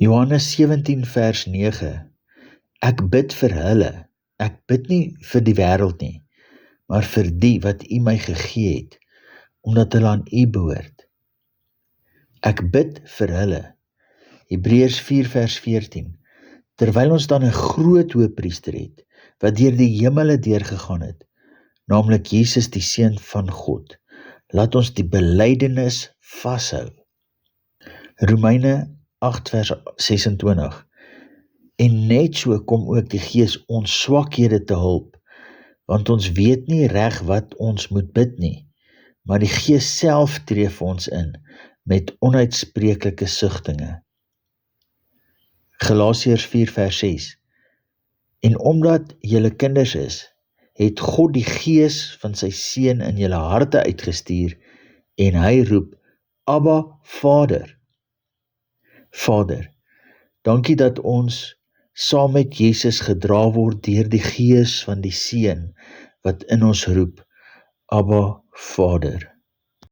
Johannes 17 vers 9, ek bid vir hulle, ek bid nie vir die wêreld nie, maar vir die wat U my gegee het, omdat hulle aan U behoort. Ek bid vir hulle, Hebreërs 4 vers 14, terwyl ons dan 'n groot hoëpriester het, wat deur die hemele deurgegaan het, naamlik Jesus die Seun van God, laat ons die belydenis vashou. Romeine 8 vers 26, en net so kom ook die Gees ons swakhede te hulp, want ons weet nie reg wat ons moet bid nie, maar die Gees self tree vir ons in, met onuitspreeklike sugtinge. Galasiërs 4 vers 6, en omdat julle kinders is, het God die Gees van sy Seun in julle harte uitgestuur, en hy roep, Abba, Vader. Vader, dankie dat ons saam met Jesus gedra word deur die Gees van die Seun, wat in ons roep, Abba, Vader.